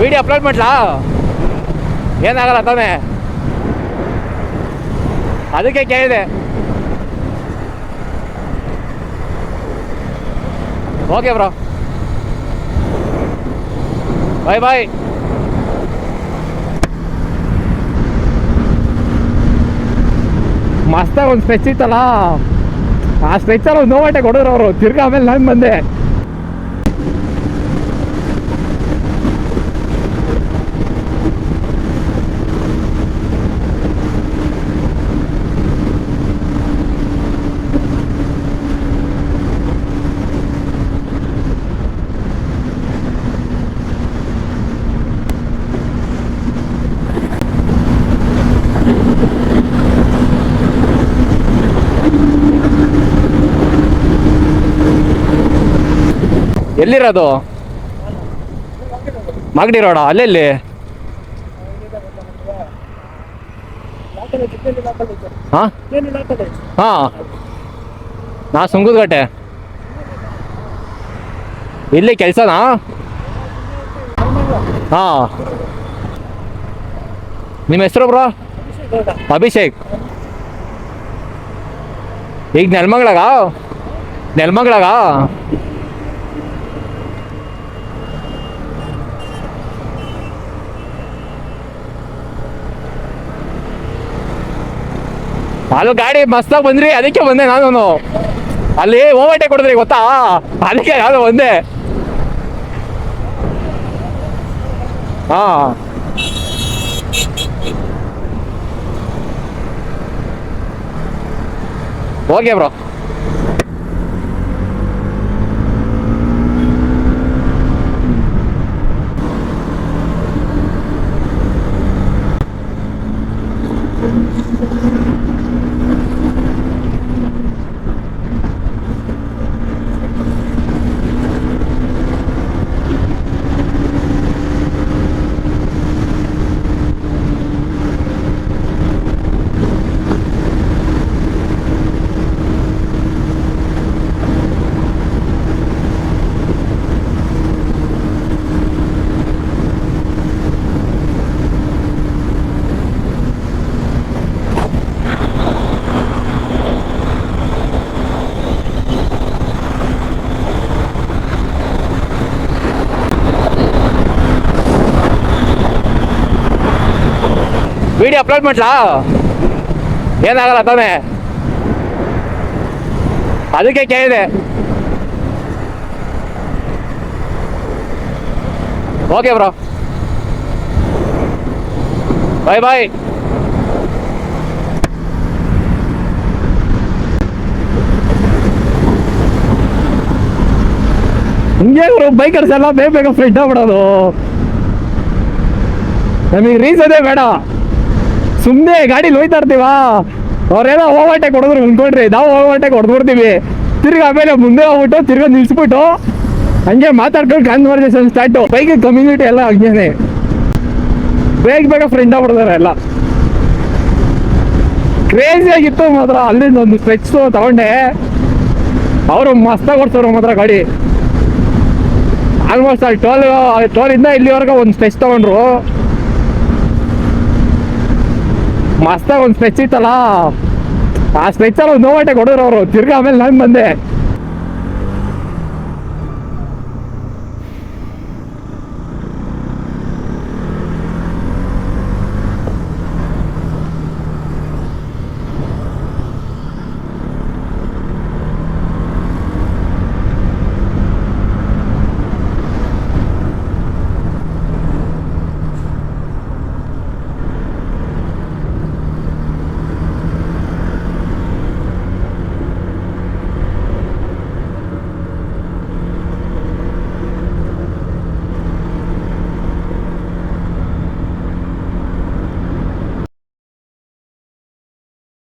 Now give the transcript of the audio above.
Video upload ಮಾಡ್ಲಾ? ಏನಾಗಲ್ಲ ತಾನೇ, ಅದಕ್ಕೆ ಕೇಳಿದೆ. ಓಕೆ ಬ್ರೋ, ಬಾಯ್ ಬಾಯ್. ಮಸ್ತಾಗಿ ಒಂದು ಸ್ಟ್ರೆಚ್ ಇತ್ತಲ್ಲ, ಆ ಸ್ಟ್ರೆಚ್ಚಲ್ಲಿ ಒಂದು ನೋವಾಟೆ ಕೊಡೋರು ಅವರು. ತಿರ್ಗಾ ಆಮೇಲೆ ನಾನು ಬಂದೆ. ಎಲ್ಲಿರೋದು? ಮಾಗಡಿ ರೋಡ? ಅಲ್ಲೆಲ್ಲಿ? ಹಾಂ ಹಾಂ, ನಾ ಸುಂಗುದಗಟ್ಟೆ. ಇಲ್ಲಿ ಕೆಲಸನಾ? ಹಾಂ. ನಿಮ್ಮ ಹೆಸರು ಬ್ರೋ? ಅಭಿಷೇಕ್. ಈಗ ನೆಲಮಂಗ್ಲಾಗ? ಅದು ಗಾಡಿ ಮಸ್ತಾಗಿ ಬಂದ್ರಿ, ಅದಕ್ಕೆ ಬಂದೆ ನಾನು. ಅಲ್ಲಿ ಓವರ್ಟೇಕ್ ಕೊಡಿದ್ರಿ ಗೊತ್ತಾ, ಅದಕ್ಕೆ ನಾನು ಬಂದೆ. ಹಾಂ, ಓಕೆ ಬ್ರೋ. ವಿಡಿಯೋ ಅಪ್ಲೋಡ್ ಮಾಡ್ಲಾ? ಏನಾಗಲ್ಲ ತಾನೇ, ಅದಕ್ಕೆ ಕೇಳಿದೆ. ಓಕೆ ಬ್ರೋ, ಬಾಯ್ ಬಾಯ್. ಹಿಂಗೆ ಅವರು ಬೈಕರ್ಸ್ ಎಲ್ಲ ಬೇಗ ಫ್ರೆಂಡ್ ಆಗ್ಬಿಡೋದು. ನಮಗೆ ರೀಸನ್ನೇ ಬೇಡ, ಸುಮ್ಮನೆ ಗಾಡೀಲಿ ಹೋಯ್ತಾ ಇರ್ತೀವಾ, ಅವ್ರೇನೋ ಓವರ್ಟೇಕ್ ಹೊಡೆದ್ರು ಅಂದ್ಕೊಂಡ್ರಿ, ನಾವು ಓವರ್ಟೇಕ್ ಹೊಡೆದ್ಬಿಡ್ತೀವಿ. ತಿರ್ಗಿ ಆಮೇಲೆ ಮುಂದೆ ಹೋಗ್ಬಿಟ್ಟು ತಿರ್ಗಿ ನಿಲ್ಸ್ಬಿಟ್ಟು ಹಂಗೆ ಮಾತಾಡ್ಕೊಂಡು ಕಾನ್ವರ್ಸೇಷನ್ ಸ್ಟಾರ್ಟು. ಬೈಕ್ ಕಮ್ಯುನಿಟಿ ಎಲ್ಲ ಹಂಗೇನೆ ಬೇಗ ಫ್ರೆಂಡ್ ಆಗ್ಬಿಡ್ತಾರೆ ಎಲ್ಲ. ಕ್ರೇಜಿ ಆಗಿತ್ತು ಮಾತ್ರ. ಅಲ್ಲಿಂದ ಒಂದು ಸ್ಟ್ರೆಚ್ ತಗೊಂಡೆ, ಅವರು ಮಸ್ತಾಗಿ ಓಡಿಸೋರು ಮಾತ್ರ ಗಾಡಿ. ಆಲ್ಮೋಸ್ಟ್ ಅಲ್ಲಿ ಟೋಲಿಂದ ಇಲ್ಲಿವರೆಗೂ ಒಂದು ಸ್ಟ್ರೆಚ್ ತಗೊಂಡ್ರು. ಮಸ್ತಾಗಿ ಒಂದು ಸ್ಟ್ರೆಚ್ ಇತ್ತಲ್ಲ, ಆ ಸ್ಟ್ರೆಚ್ಚಲ್ಲಿ ಒಂದು ನೋವಾಟೆ ಕೊಡೋರು ಅವರು. ತಿರ್ಗಿ ಆಮೇಲೆ ನಾನು ಬಂದೆ.